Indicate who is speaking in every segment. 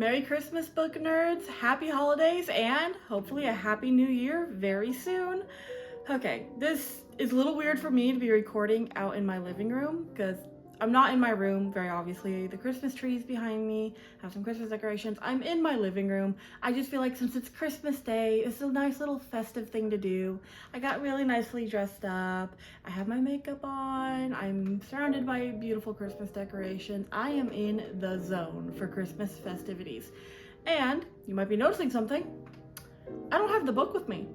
Speaker 1: Merry Christmas, book nerds, happy holidays, and hopefully a happy new year very soon. Okay, this is a little weird for me to be recording out in my living room because I'm not in my room, very obviously. The Christmas tree's behind me, have some Christmas decorations. I'm in my living room. I just feel like since it's Christmas Day, it's a nice little festive thing to do. I got really nicely dressed up. I have my makeup on. I'm surrounded by beautiful Christmas decorations. I am in the zone for Christmas festivities. And you might be noticing something. I don't have the book with me.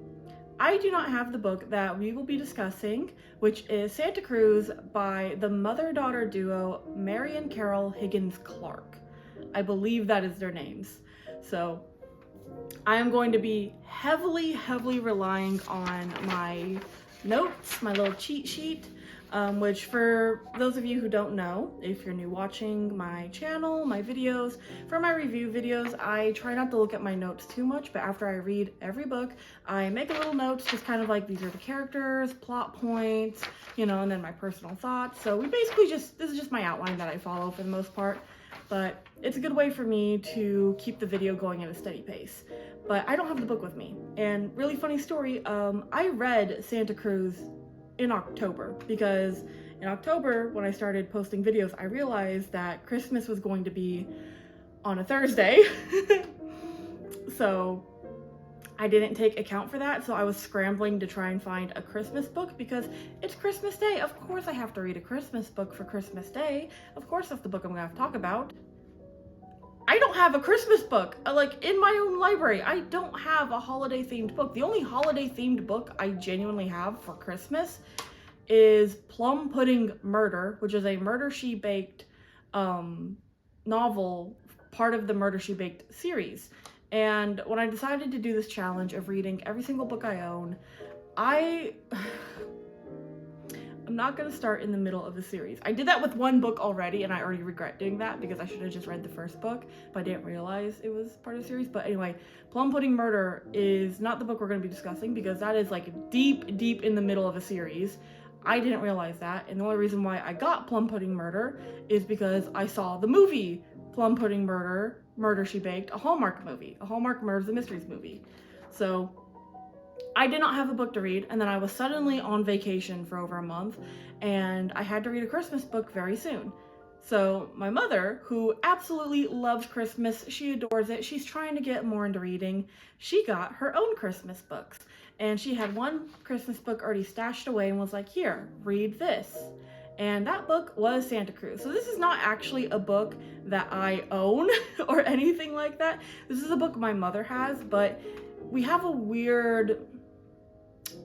Speaker 1: I do not have the book that we will be discussing, which is Santa Cruz by the mother-daughter duo Mary and Carol Higgins Clark. I believe that is their names. So I am going to be heavily relying on my notes, my little cheat sheet, which for those of you who don't know, if you're new watching my channel, my videos, for my review videos, I try not to look at my notes too much, but after I read every book, I make a little notes, just kind of like these are the characters, plot points, you know, and then my personal thoughts. So we basically this is just my outline that I follow for the most part, but it's a good way for me to keep the video going at a steady pace. But I don't have the book with me. And really funny story, I read Santa Cruz in October, because in October when I started posting videos, I realized that Christmas was going to be on a Thursday. So I didn't take account for that, so I was scrambling to try and find a Christmas book because it's Christmas Day. Of course I have to read a Christmas book for Christmas Day. Of course that's the book I'm gonna have to talk about. I don't have a Christmas book, like in my own library. I don't have a holiday themed book. The only holiday themed book I genuinely have for Christmas is Plum Pudding Murder, which is a Murder She Baked novel, part of the Murder She Baked series. And when I decided to do this challenge of reading every single book I own, I'm not gonna start in the middle of the series. I did that with one book already and I already regret doing that because I should have just read the first book, but I didn't realize it was part of the series. But anyway, Plum Pudding Murder is not the book we're gonna be discussing because that is like deep in the middle of a series. I didn't realize that, and the only reason why I got Plum Pudding Murder is because I saw the movie Plum Pudding Murder, Murder She Baked, a Hallmark movie, a Hallmark Murders and Mysteries movie. So I did not have a book to read, and then I was suddenly on vacation for over a month, and I had to read a Christmas book very soon. So my mother, who absolutely loves Christmas, she adores it, she's trying to get more into reading, she got her own Christmas books. And she had one Christmas book already stashed away and was like, here, read this. And that book was Santa Cruz. So this is not actually a book that I own or anything like that. This is a book my mother has, but we have a weird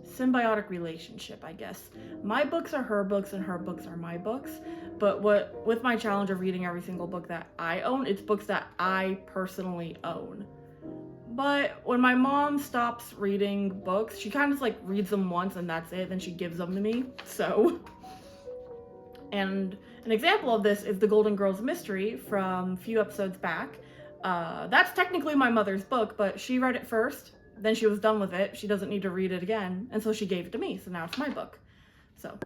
Speaker 1: symbiotic relationship, I guess. My books are her books and her books are my books, but with my challenge of reading every single book that I own, it's books that I personally own. But when my mom stops reading books, she kind of like reads them once and that's it, then she gives them to me. So, and an example of this is the Golden Girls mystery from a few episodes back. That's technically my mother's book, but she read it first, then she was done with it. She doesn't need to read it again, and so she gave it to me, so now it's my book. So,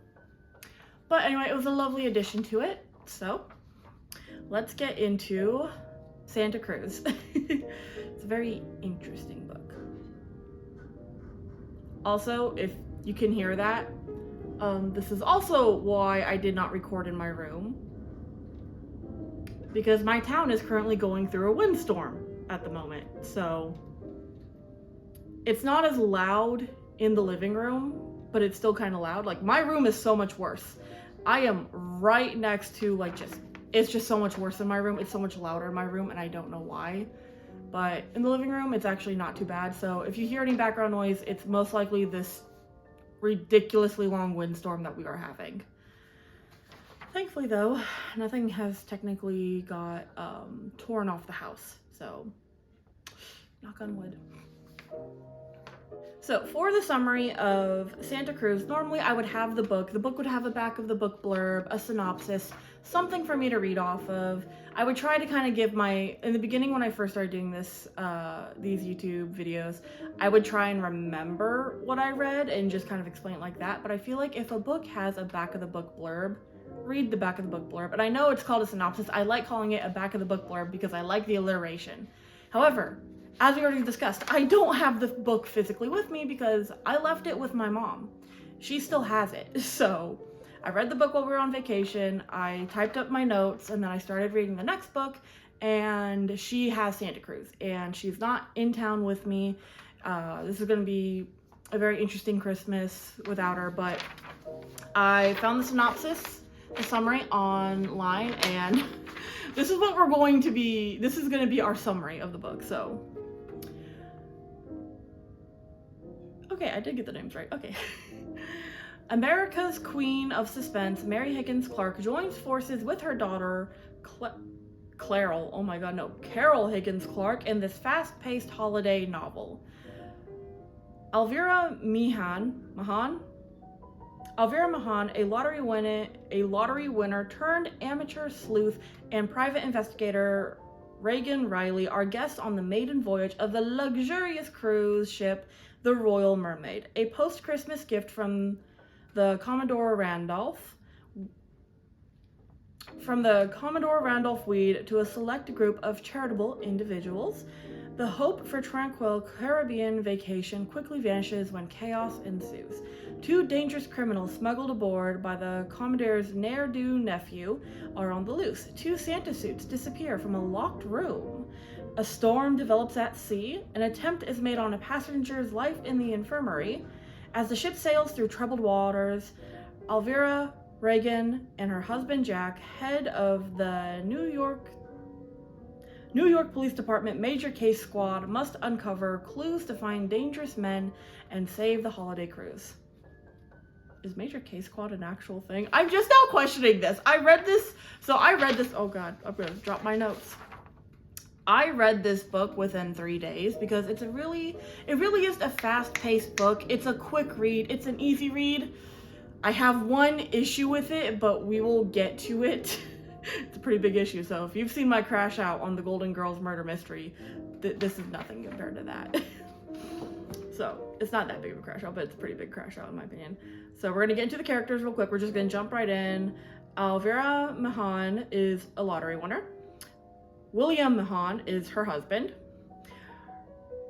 Speaker 1: but anyway, it was a lovely addition to it. So let's get into Santa Cruz. It's a very interesting book. Also, if you can hear that, this is also why I did not record in my room, because my town is currently going through a windstorm at the moment. So it's not as loud in the living room, but it's still kind of loud. Like my room is so much worse. I am right next to it's just so much worse in my room. It's so much louder in my room and I don't know why. But in the living room, it's actually not too bad. So if you hear any background noise, it's most likely this ridiculously long windstorm that we are having. Thankfully though, nothing has technically got torn off the house. So knock on wood. So for the summary of Santa Cruz, normally I would have the book. The book would have a back of the book blurb, a synopsis, something for me to read off of. I would try to kind of give in the beginning when I first started doing these YouTube videos, I would try and remember what I read and just kind of explain it like that. But I feel like if a book has a back of the book blurb, read the back of the book blurb, and I know it's called a synopsis. I like calling it a back of the book blurb because I like the alliteration. However, as we already discussed, I don't have the book physically with me because I left it with my mom. She still has it. So I read the book while we were on vacation, I typed up my notes, and then I started reading the next book, and she has Santa Cruz, and she's not in town with me. This is going to be a very interesting Christmas without her, but I found the synopsis, the summary online, and this is what we're going to be, this is going to be our summary of the book, so. Okay, I did get the names right, okay. America's Queen of Suspense, Mary Higgins Clark, joins forces with her daughter, Carol Higgins Clark, in this fast-paced holiday novel. Elvira Mahan, a lottery winner turned amateur sleuth, and private investigator Reagan Riley are guests on the maiden voyage of the luxurious cruise ship, the Royal Mermaid, a post-Christmas gift from the Commodore Randolph Weed to a select group of charitable individuals. The hope for tranquil Caribbean vacation quickly vanishes when chaos ensues. Two dangerous criminals smuggled aboard by the Commodore's ne'er-do nephew are on the loose. Two Santa suits disappear from a locked room. A storm develops at sea. An attempt is made on a passenger's life in the infirmary. As the ship sails through troubled waters, Elvira, Reagan, and her husband Jack, head of the New York Police Department Major Case Squad, must uncover clues to find dangerous men and save the holiday cruise. Is Major Case Squad an actual thing? I'm just now questioning this. I read this, oh god, I'm gonna drop my notes. I read this book within 3 days because it really is a fast-paced book. It's a quick read, it's an easy read. I have one issue with it, but we will get to it. It's a pretty big issue, so if you've seen my crash out on the Golden Girls murder mystery, this is nothing compared to that. So, it's not that big of a crash out, but it's a pretty big crash out in my opinion. So we're gonna get into the characters real quick. We're just gonna jump right in. Elvira Mahan is a lottery winner. William Mahan is her husband.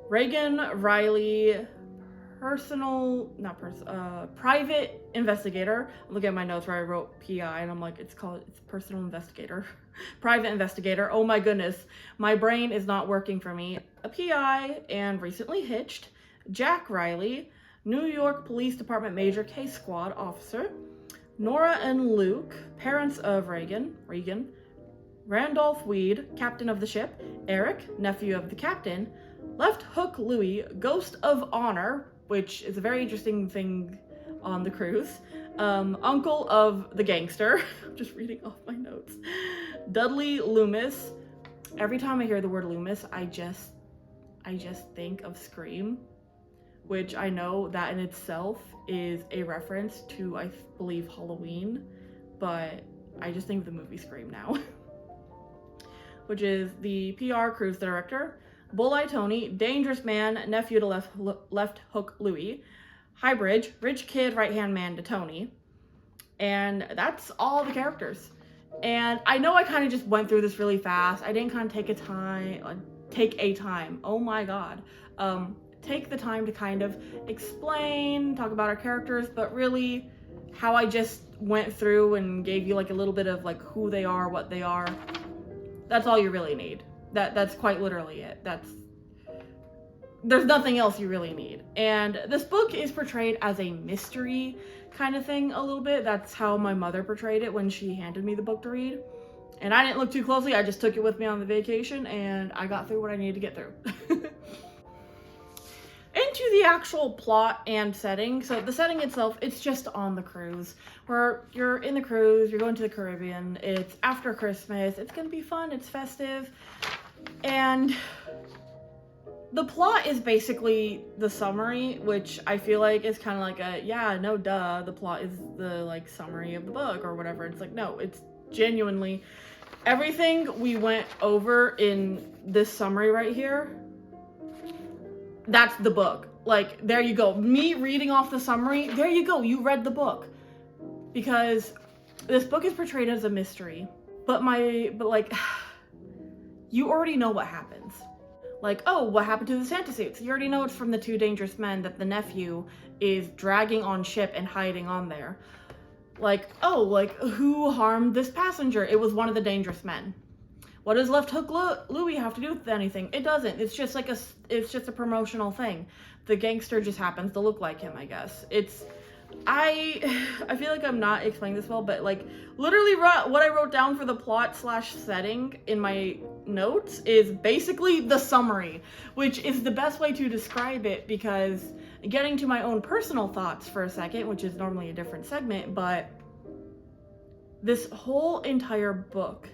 Speaker 1: Reagan Riley, private investigator. I'm looking at my notes where I wrote PI and I'm like, it's personal investigator. Private investigator. Oh my goodness. My brain is not working for me. A PI and recently hitched. Jack Riley, New York Police Department Major Case Squad officer. Nora and Luke, parents of Reagan. Randolph Weed, captain of the ship. Eric, nephew of the captain. Left Hook Louie, ghost of honor, which is a very interesting thing on the cruise. Uncle of the gangster. I'm just reading off my notes. Dudley Loomis. Every time I hear the word Loomis, I just think of Scream, which I know that in itself is a reference to, I believe, Halloween, but I just think of the movie Scream now. Which is the PR cruise director. Bull-Eye Tony, dangerous man, nephew to left Hook Louie. Highbridge, rich kid, right-hand man to Tony. And that's all the characters. And I know I kind of just went through this really fast. I didn't kind of take a time, oh my god. Take the time to kind of explain, talk about our characters, but really how I just went through and gave you like a little bit of like who they are, what they are. That's all you really need. That's quite literally it. There's nothing else you really need. And this book is portrayed as a mystery kind of thing a little bit. That's how my mother portrayed it when she handed me the book to read. And I didn't look too closely. I just took it with me on the vacation and I got through what I needed to get through. Into the actual plot and setting. So the setting itself, it's just on the cruise. Where you're in the cruise, you're going to the Caribbean, it's after Christmas, it's gonna be fun, it's festive. And the plot is basically the summary, which I feel like is kind of like the plot is the like summary of the book or whatever. It's like, no, it's genuinely everything we went over in this summary right here. That's the book. Like, there you go. Me reading off the summary, there you go. You read the book. Because this book is portrayed as a mystery, but like, you already know what happens. Like, oh, what happened to the Santa suits? You already know it's from the two dangerous men that the nephew is dragging on ship and hiding on there. Like, oh, like, who harmed this passenger? It was one of the dangerous men. What does Left Hook Louie have to do with anything? It doesn't. It's just like it's just a promotional thing. The gangster just happens to look like him, I guess. I feel like I'm not explaining this well, but like literally what I wrote down for the plot / setting in my notes is basically the summary, which is the best way to describe it, because getting to my own personal thoughts for a second, which is normally a different segment, but this whole entire book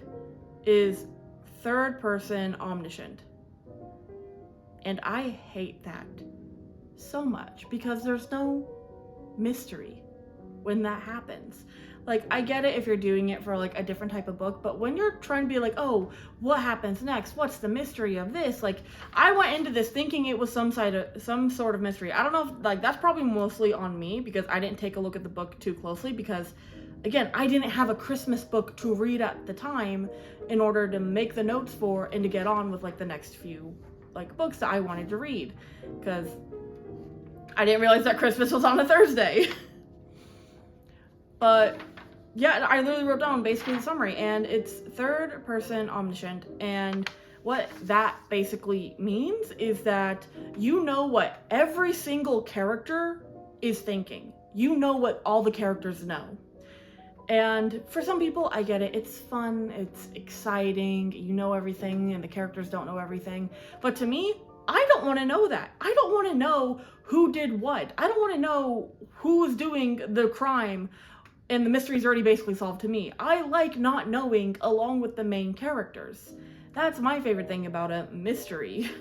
Speaker 1: is third person omniscient. And I hate that so much because there's no mystery when that happens. Like, I get it if you're doing it for like a different type of book, but when you're trying to be like, oh, what happens next? What's the mystery of this? Like, I went into this thinking it was some sort of mystery. I don't know if, like, that's probably mostly on me because I didn't take a look at the book too closely because, again, I didn't have a Christmas book to read at the time in order to make the notes for and to get on with like the next few like books that I wanted to read, because I didn't realize that Christmas was on a Thursday. But yeah, I literally wrote down basically the summary, and it's third person omniscient, and what that basically means is that you know what every single character is thinking. You know what all the characters know. And for some people, I get it. It's fun, it's exciting, you know everything, and the characters don't know everything. But to me, I don't want to know that. I don't want to know who did what. I don't want to know who was doing the crime, and the mystery's already basically solved to me. I like not knowing along with the main characters. That's my favorite thing about a mystery.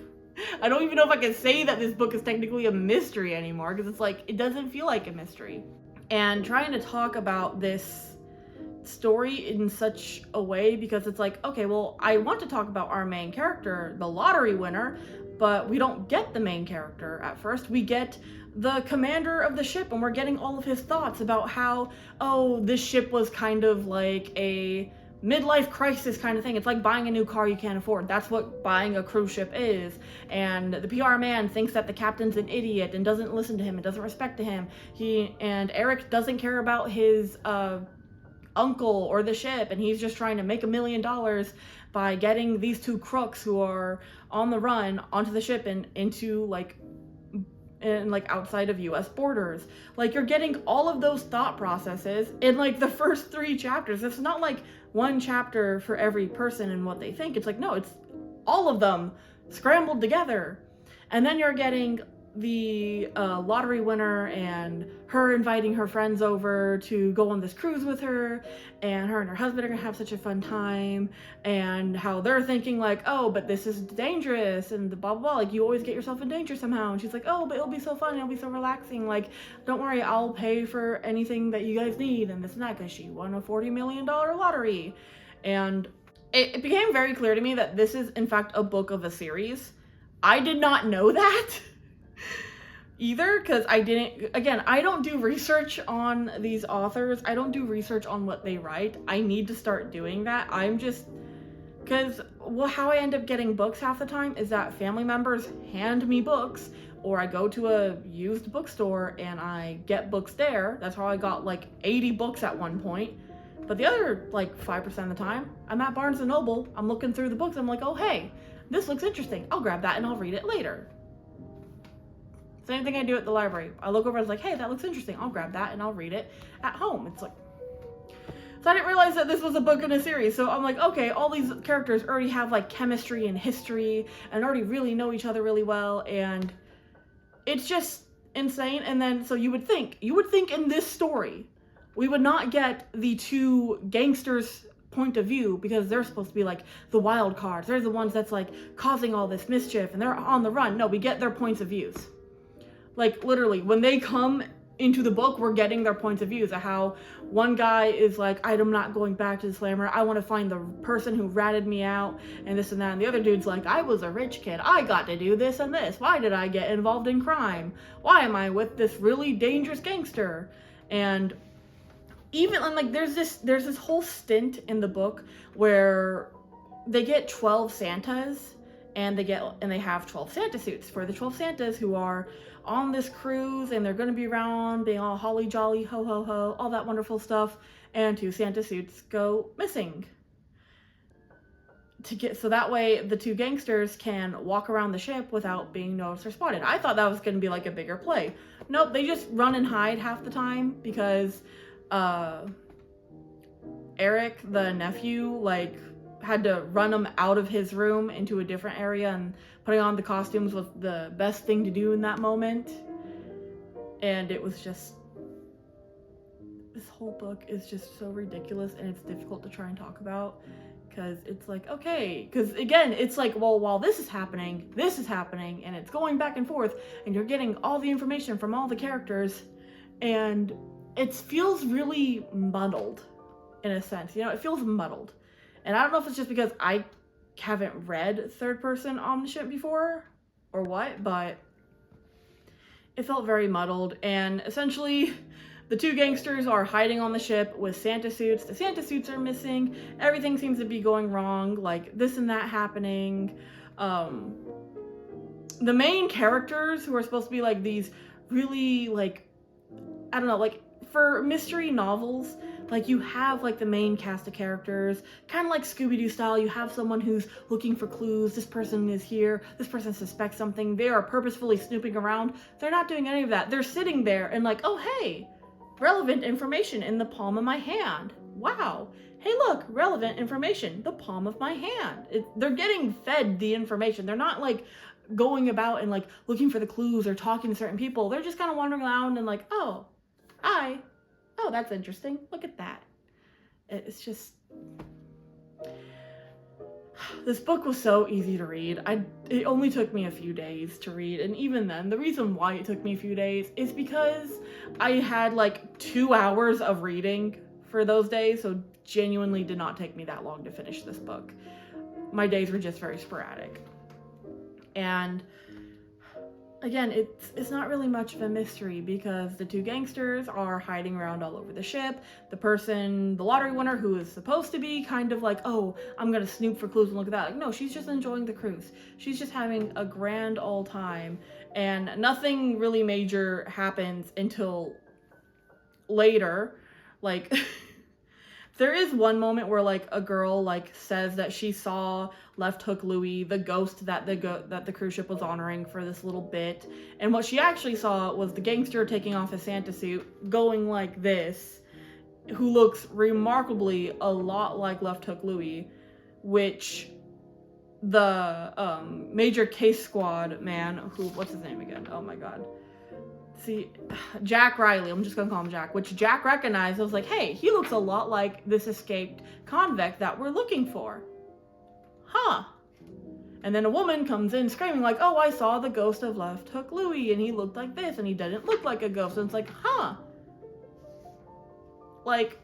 Speaker 1: I don't even know if I can say that this book is technically a mystery anymore, because it's like, it doesn't feel like a mystery. And trying to talk about this story in such a way, because it's like, okay, well, I want to talk about our main character, the lottery winner, but we don't get the main character at first. We get the commander of the ship, and we're getting all of his thoughts about how, oh, this ship was kind of like a midlife crisis kind of thing. It's like buying a new car you can't afford. That's what buying a cruise ship is. And the PR man thinks that the captain's an idiot and doesn't listen to him and doesn't respect him. And Eric doesn't care about his uncle or the ship, and he's just trying to make $1 million by getting these two crooks who are on the run onto the ship and into like outside of US borders. Like, you're getting all of those thought processes in like the first 3 chapters. It's not like one chapter for every person and what they think. It's like, no, it's all of them scrambled together. And then you're getting the lottery winner and her inviting her friends over to go on this cruise with her, and her husband are gonna have such a fun time, and how they're thinking like, oh, but this is dangerous and blah blah blah, like, you always get yourself in danger somehow. And she's like, oh, but it'll be so fun, it'll be so relaxing, like, don't worry, I'll pay for anything that you guys need, and this and that, because she won a $40 million lottery. And it became very clear to me that this is in fact a book of a series. I did not know that either, because I don't do research on these authors. I don't do research on what they write. I need to start doing that. Because how I end up getting books half the time is that family members hand me books, or I go to a used bookstore and I get books there. That's how I got like 80 books at one point. But the other like 5% of the time, I'm at Barnes & Noble, I'm looking through the books, I'm like, oh hey, this looks interesting, I'll grab that and I'll read it later. Same thing I do at the library. I look over and it's like, hey, that looks interesting, I'll grab that and I'll read it at home. It's like, so I didn't realize that this was a book in a series. So I'm like, okay, all these characters already have like chemistry and history and already really know each other really well, and it's just insane. And then, so you would think in this story, we would not get the two gangsters' point of view, because they're supposed to be like the wild cards. They're the ones that's like causing all this mischief and they're on the run. No, we get their points of views. Like, literally, when they come into the book, we're getting their points of views of how one guy is like, I'm not going back to the slammer. I want to find the person who ratted me out and this and that. And the other dude's like, I was a rich kid. I got to do this and this. Why did I get involved in crime? Why am I with this really dangerous gangster? And even and like there's this whole stint in the book where they get 12 Santas, and they have 12 Santa suits for the 12 Santas who are on this cruise, and they're going to be around being all holly jolly, ho ho ho, all that wonderful stuff, and 2 Santa suits go missing. So that way the 2 gangsters can walk around the ship without being noticed or spotted. I thought that was going to be like a bigger play. Nope, they just run and hide half the time because Eric, the nephew, like had to run them out of his room into a different area, and putting on the costumes was the best thing to do in that moment. And it was just, this whole book is just so ridiculous, and it's difficult to try and talk about. Because it's like, okay, because again, it's like, well, while this is happening, and it's going back and forth, and you're getting all the information from all the characters, and it feels really muddled, in a sense. You know, it feels muddled. And I don't know if it's just because I haven't read third-person omniscient before, or what, but it felt very muddled, and essentially, the 2 gangsters are hiding on the ship with Santa suits. The Santa suits are missing. Everything seems to be going wrong, like this and that happening. The main characters, who are supposed to be like these really, like, I don't know, like for mystery novels, like you have like the main cast of characters, kind of like Scooby-Doo style. You have someone who's looking for clues. This person is here. This person suspects something. They are purposefully snooping around. They're not doing any of that. They're sitting there and like, oh, hey, relevant information in the palm of my hand. Wow. Hey, look, relevant information, the palm of my hand. They're getting fed the information. They're not like going about and like looking for the clues or talking to certain people. They're just kind of wandering around and like, oh, hi. Oh, that's interesting. Look at that. It's just, this book was so easy to read. It only took me a few days to read, and even then, the reason why it took me a few days is because I had like 2 hours of reading for those days, so genuinely did not take me that long to finish this book. My days were just very sporadic. And again, it's not really much of a mystery because the 2 gangsters are hiding around all over the ship. The lottery winner, who is supposed to be kind of like, oh, I'm gonna snoop for clues and look at that. Like, no, she's just enjoying the cruise. She's just having a grand old time, and nothing really major happens until later. Like, there is one moment where like a girl like says that she saw Left Hook Louie, the ghost that the cruise ship was honoring for this little bit, and what she actually saw was the gangster taking off his Santa suit, going like this, who looks remarkably a lot like Left Hook Louie, which the major case squad man, what's his name again? Oh my god. See, Jack Riley, I'm just gonna call him Jack, which Jack recognized. I was like, hey, he looks a lot like this escaped convict that we're looking for. Huh. And then a woman comes in screaming like, oh, I saw the ghost of Left Hook Louie, and he looked like this, and he didn't look like a ghost. And it's like, huh. Like,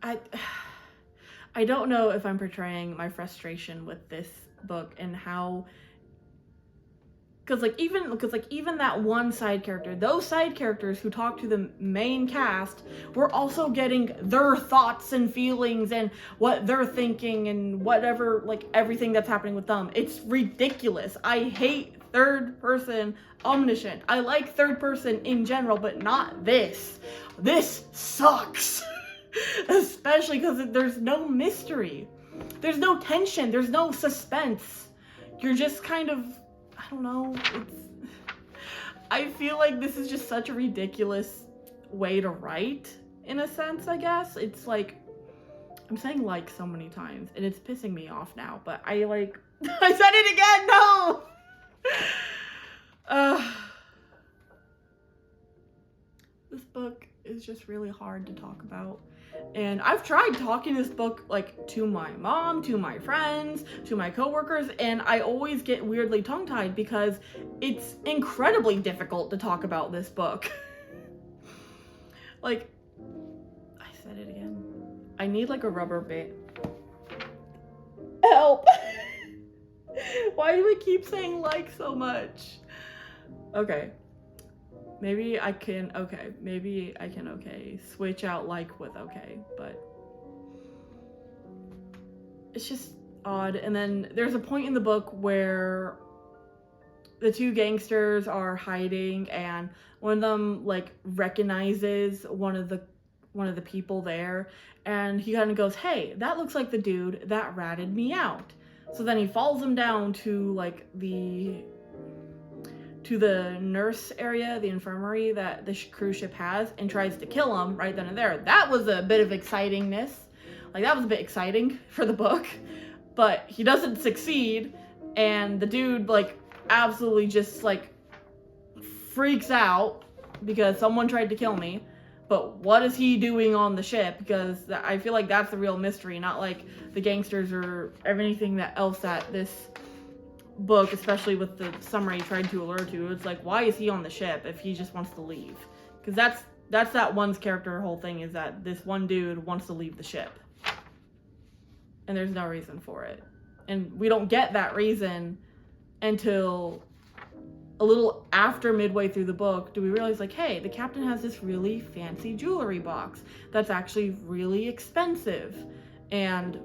Speaker 1: I don't know if I'm portraying my frustration with this book and how, because even that one side character, those side characters who talk to the main cast, we're also getting their thoughts and feelings and what they're thinking and whatever, like everything that's happening with them. It's ridiculous. I hate third person omniscient. I like third person in general, but not this. This sucks. Especially because there's no mystery. There's no tension. There's no suspense. You're just kind of, I don't know, I feel like this is just such a ridiculous way to write, in a sense, I guess. It's like, I'm saying like so many times, and it's pissing me off now, but I said it again, no! This book is just really hard to talk about. And I've tried talking this book like to my mom, to my friends, to my coworkers, and I always get weirdly tongue-tied because it's incredibly difficult to talk about this book. Like, I said it again. I need like a rubber band. Help! Why do I keep saying like so much? Okay. Maybe I can, okay, switch out like with okay, but it's just odd. And then there's a point in the book where the two gangsters are hiding, and one of them like recognizes one of the people there, and he kind of goes, hey, that looks like the dude that ratted me out. So then he follows him down to like the nurse area, the infirmary that the cruise ship has, and tries to kill him right then and there. That was a bit of excitingness. Like, that was a bit exciting for the book, but he doesn't succeed, and the dude like absolutely just like freaks out because someone tried to kill me. But what is he doing on the ship? Because I feel like that's the real mystery, not like the gangsters or anything else that this book, especially with the summary, tried to allude to. It's like, why is he on the ship if he just wants to leave? Because that's that one's character whole thing, is that this one dude wants to leave the ship. And there's no reason for it. And we don't get that reason until a little after midway through the book do we realize, like, hey, the captain has this really fancy jewelry box that's actually really expensive. And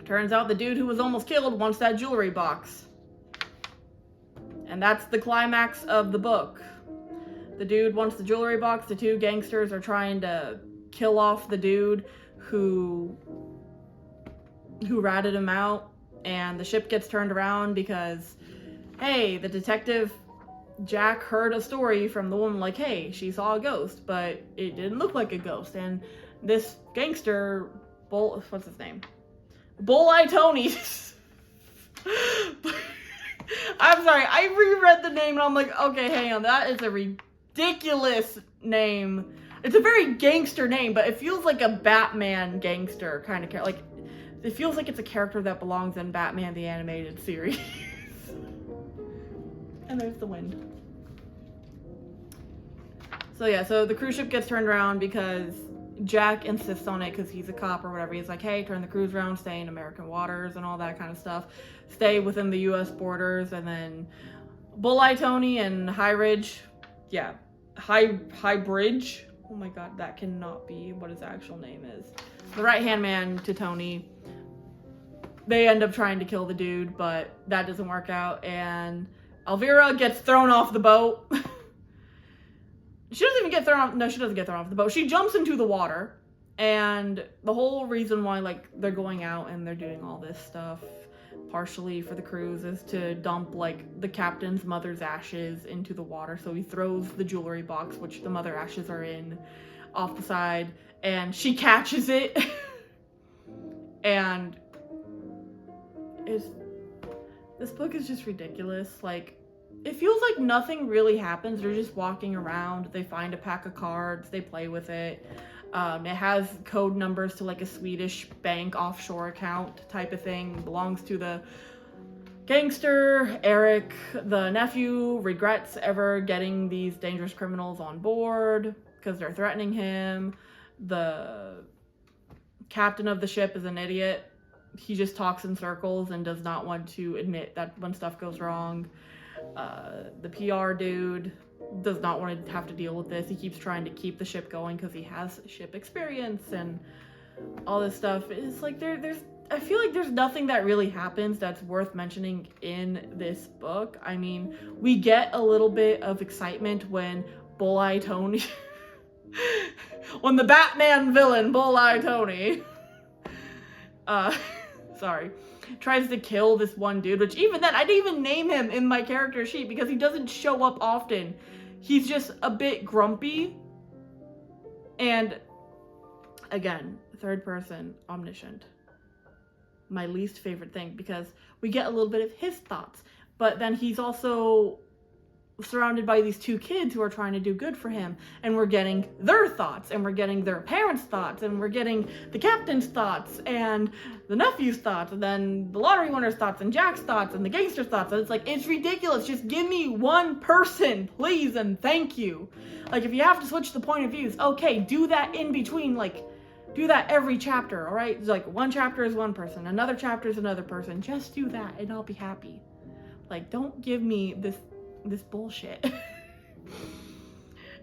Speaker 1: turns out the dude who was almost killed wants that jewelry box. And that's the climax of the book. The dude wants the jewelry box. The two gangsters are trying to kill off the dude who ratted him out. And the ship gets turned around because, hey, the detective Jack heard a story from the woman, like, hey, she saw a ghost, but it didn't look like a ghost. And this gangster, what's his name? Bull-Eye Tony. I'm sorry, I reread the name and I'm like, okay, hang on, that is a ridiculous name. It's a very gangster name, but it feels like a Batman gangster kind of character. Like, it feels like it's a character that belongs in Batman the Animated Series. And there's the wind. So yeah, so the cruise ship gets turned around because Jack insists on it because he's a cop or whatever. He's like, hey, turn the cruise around, stay in American waters and all that kind of stuff. Stay within the U.S. borders. And then Bull-Eye Tony and High Bridge. Oh my god, that cannot be what his actual name is. The right-hand man to Tony. They end up trying to kill the dude, but that doesn't work out. And Elvira gets thrown off the boat. She doesn't even get thrown off. No, she doesn't get thrown off the boat. She jumps into the water. And the whole reason why, like, they're going out and they're doing all this stuff, partially for the cruise, is to dump, like, the captain's mother's ashes into the water. So he throws the jewelry box, which the mother ashes are in, off the side. And she catches it. And this book is just ridiculous. Like, it feels like nothing really happens. They're just walking around. They find a pack of cards. They play with it. It has code numbers to like a Swedish bank offshore account type of thing. It belongs to the gangster. Eric, the nephew, regrets ever getting these dangerous criminals on board because they're threatening him. The captain of the ship is an idiot. He just talks in circles and does not want to admit that when stuff goes wrong. The PR dude does not want to have to deal with this. He keeps trying to keep the ship going because he has ship experience and all this stuff. It's like I feel like there's nothing that really happens that's worth mentioning in this book. I mean, we get a little bit of excitement when Bull-Eye Tony, when the Batman villain Bull-Eye Tony, tries to kill this one dude, which even then, I didn't even name him in my character sheet because he doesn't show up often. He's just a bit grumpy. And again, third person, omniscient. My least favorite thing, because we get a little bit of his thoughts, but then he's also surrounded by these two kids who are trying to do good for him, and we're getting their thoughts, and we're getting their parents' thoughts, and we're getting the captain's thoughts, and the nephew's thoughts, and then the lottery winner's thoughts, and Jack's thoughts, and the gangster's thoughts. And it's like, it's ridiculous. Just give me one person, please, and thank you. Like, if you have to switch the point of views, okay, do that in between, like, do that every chapter, all right? It's like, one chapter is one person, another chapter is another person. Just do that, and I'll be happy. Like, don't give me this bullshit.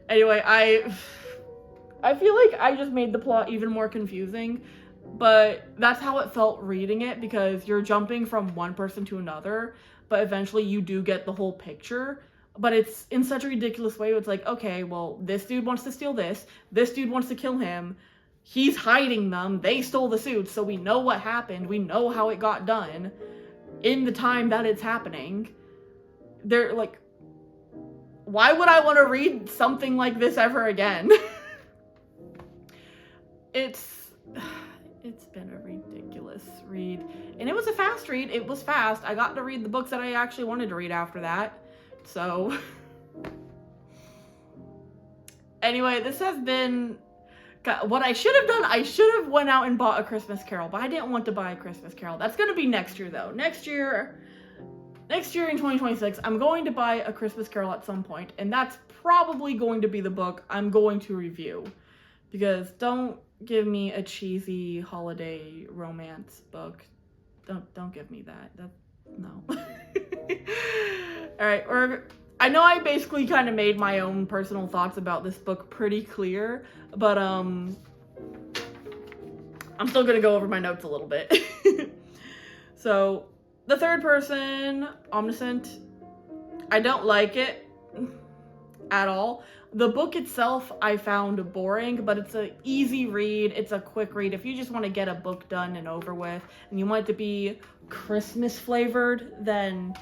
Speaker 1: Anyway, I feel like I just made the plot even more confusing, but that's how it felt reading it, because you're jumping from one person to another, but eventually you do get the whole picture. But it's in such a ridiculous way. It's like, okay, well, this dude wants to steal this dude wants to kill him, he's hiding them, they stole the suits, so we know what happened, we know how it got done in the time that it's happening. They're like, why would I want to read something like this ever again? It's been a ridiculous read, and it was a fast read. It was fast. I got to read the books that I actually wanted to read after that. So anyway, this has been what I should have done. I should have went out and bought A Christmas Carol, but I didn't want to buy A Christmas Carol. That's going to be next year though. Next year in 2026, I'm going to buy A Christmas Carol at some point, and that's probably going to be the book I'm going to review, because don't give me a cheesy holiday romance book. Don't give me that. No. All right, I know I basically kind of made my own personal thoughts about this book pretty clear, but I'm still gonna go over my notes a little bit. So, the third person, Omniscient, I don't like it at all. The book itself I found boring, but it's an easy read. It's a quick read. If you just want to get a book done and over with, and you want it to be Christmas flavored, then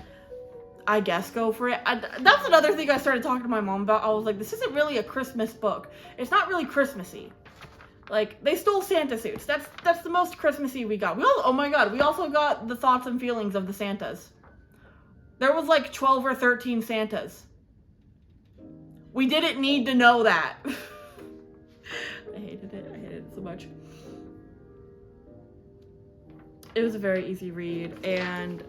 Speaker 1: I guess go for it. That's another thing I started talking to my mom about. I was like, this isn't really a Christmas book. It's not really Christmassy. Like, they stole Santa suits. That's the most Christmassy we got. Oh my god, we also got the thoughts and feelings of the Santas. There was like 12 or 13 Santas. We didn't need to know that. I hated it so much. It was a very easy read, and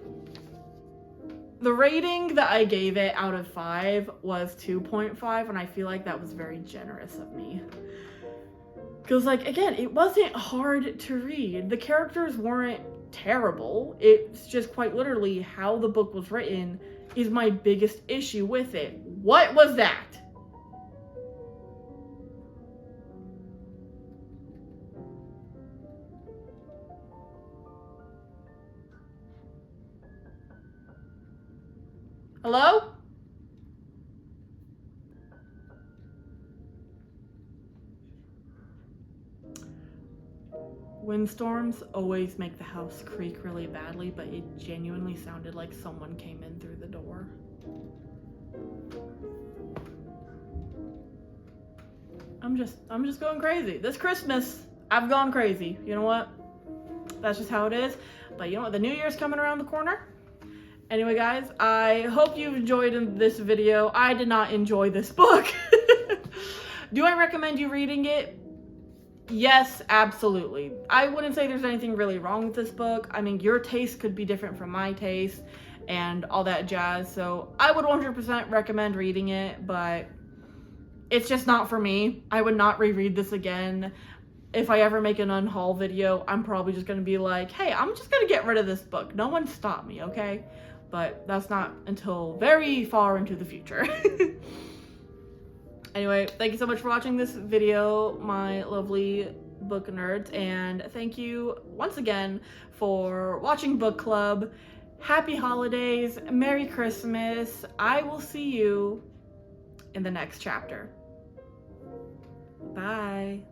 Speaker 1: the rating that I gave it out of 5 was 2.5, and I feel like that was very generous of me. Because, like, again, it wasn't hard to read. The characters weren't terrible. It's just quite literally how the book was written is my biggest issue with it. What was that? Hello? Windstorms always make the house creak really badly, but it genuinely sounded like someone came in through the door. I'm just going crazy. This Christmas, I've gone crazy. You know what? That's just how it is. But you know what? The New Year's coming around the corner. Anyway, guys, I hope you enjoyed this video. I did not enjoy this book. Do I recommend you reading it? Yes, absolutely. I wouldn't say there's anything really wrong with this book. I mean, your taste could be different from my taste and all that jazz. So I would 100% recommend reading it, but it's just not for me. I would not reread this again. If I ever make an unhaul video, I'm probably just going to be like, hey, I'm just going to get rid of this book. No one stop me, okay? But that's not until very far into the future. Anyway, thank you so much for watching this video, my lovely book nerds, and thank you once again for watching Book Club. Happy holidays, Merry Christmas. I will see you in the next chapter. Bye.